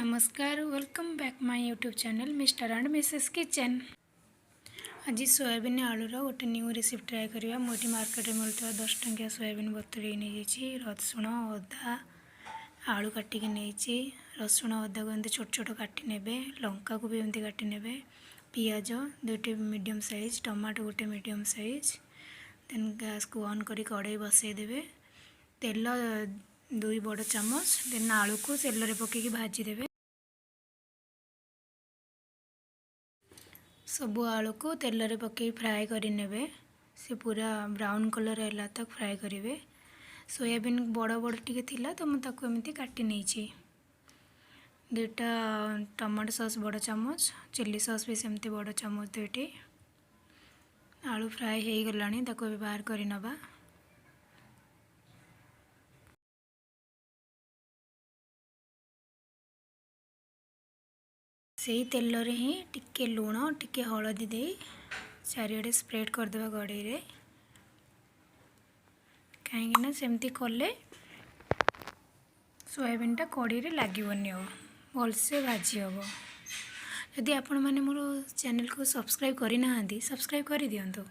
नमस्कार welcome back my YouTube channel mister and Mrs kitchen. आज soybean Alur गोटे new recipe try करवा। मुझे मार्केट में मिलता 10 टंकिया सोयाबीन बतुरे नहीं रसुण अदा आलू काटिक नहीं। रसुण अदा को एमती छोट छोट काटी ने, लंका को भी एमती काटी ने, पियाज दुईटे मीडियम साइज, टमाटो गोटे मीडियम साइज। देन गैस को ऑन करी कड़ाई बसईदे, तेल 2 बड़ चामच। देन आलू को तेल रे पकईकि भाजीदेवे। सबू आलू को तेल रे पकई फ्राए करी नेबे, से पूरा ब्राउन कलर है तक फ्राए करेंगे। सोयाबीन बड़ बड़ टिके थिला तो मुझे एमती काटी नहीं। 2टा टमाटो सॉस बड़ चामच, चिल्ली सॉस भी सेमती बड़ चामच 2टी। आलू फ्राए हो गलानी, ताको बाहर करी नबा। से तेल रे ही टिके लुण टिके हलदी दे चारिआडे स्प्रेड करदेवा कड़ाई रे, कहीं सेमती कले सोयाबीनटा कड़ाई रे लागोनी, भलसे भाजी हम। जदि आपण मैंने मोर चैनल को सब्सक्राइब करना सब्सक्राइब कर दिंतु।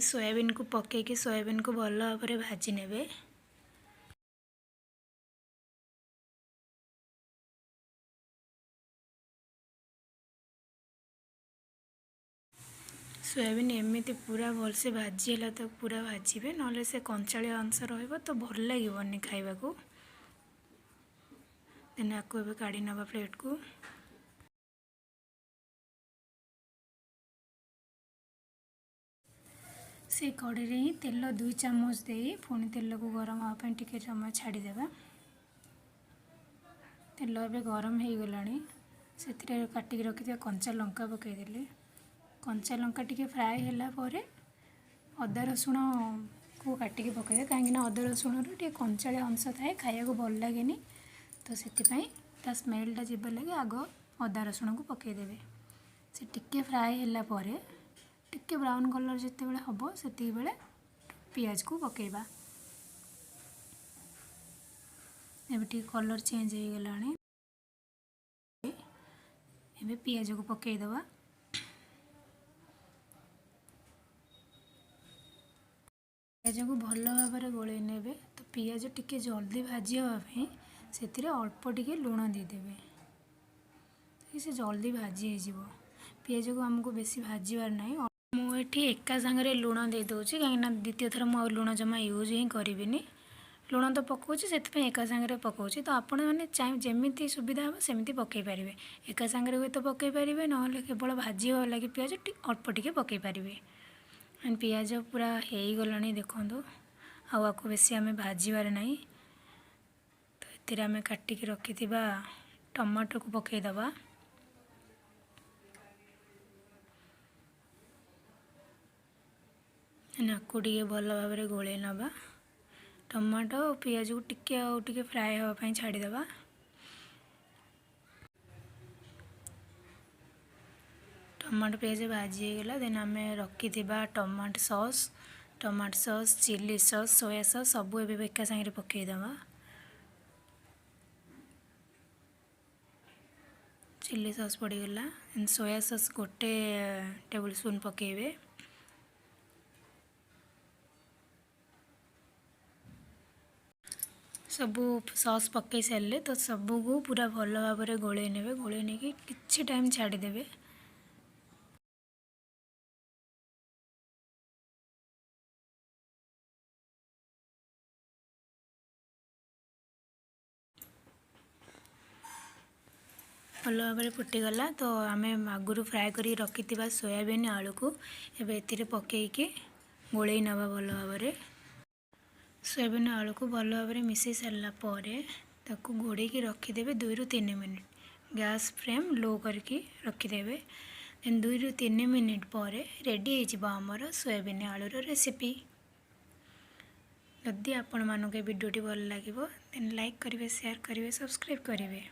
सोयाबीन को पकईकि सोयाबीन को भल भाव भाजी ने। सोयाबीन एमती पूरा भलसे भाजी है तो पूरा भाजबे, ना से कंचालिया अंश रही तो भल लगे खाइबा को। देन आपको काढ़ी नवा प्लेट को। से कड़े ही तेल 2 चामच दे पुणी तेल को गरम हाँपाई टिके समय छाड़देवा। तेल ए गरम हो गला, से काटिक रखि कंचा लंका पकईदे। कंचा लंका टिके फ्राए होला परे अदा रसुण को काटिक पकईदे, कहीं अदा रसुण टे कंचालिया अंश थाए, खाया को भल लगे तो से स्मेलटा जीव लगे आग अदा रसुण को पकईदे। से टिके फ्राए होला परे टिके ब्राउन कलर जिते बड़े हम से बेले पियाज को पकेबा। एबे कलर चेंज हो गला, एबे पियाज को पकईदवा। पियाज को भल भाव गोल ने, तो पियाज टिके जल्दी भाजी हाँपाई से अल्प टिके लुण देदेवे, से जल्दी भाजी हो। पियाज को आमको बेसी भाजबार ना। मुझे एका सांगे लुण दे दूसरी, कहीं द्वितीय थर मुझे लुण जमा यूज ही करी। लुण तो पकाऊँ से एका सांगे पकाऊँ, तो आपण मैंने चाहे जमी सुविधा हम सेमती पकई पारे। एका सांगे हुए तो पकई पारे, ना केवल भाजी हो लगे पियाज अल्प टिके पकई पारे। पियाज पूरा हो गला देखो, आपको बेसी आम भाजबार ना। तो ये आम काटिक रखि टमाटो को पकईदबा। नाकू टे भल भाव गोल नवा। टमाटो और पियाज को टिके फ्राए हाँपाई छाड़देवा। टमाटो पियाज भाजी गला। देन आम रखि tomato sauce chilli sauce soya sauce सबू ए एका सांगे पकईदवा। चिल्ली सॉस पड़गला, सोया सॉस गोटे टेबल स्पून पकेबे। सबू सॉस पकई सारे तो सबू को पूरा भल भाव गोल ने, गोल नहीं कि टाइम छाड़देवे। भल भाव फुटीगला तो आम आगुरी फ्राए कर रखि सोयाबीन आलू को ए पकईकि गोल नवा भल भाव। सोयाबीन आलू को भल भाव मिसई सारापर ताकू घोड़े रखिदेवे 2 ରୁ 3 मिनिट। गैस फ्लेम लो करके रखिदेवे। देन 2 ରୁ 3 मिनिट पर रेडी हो आमर सोयाबीन आलूर रेसिपी। जदि आपण मानक वीडियोटी भल लगे देन लाइक करेंगे, शेयर करेंगे, सब्सक्राइब करेंगे।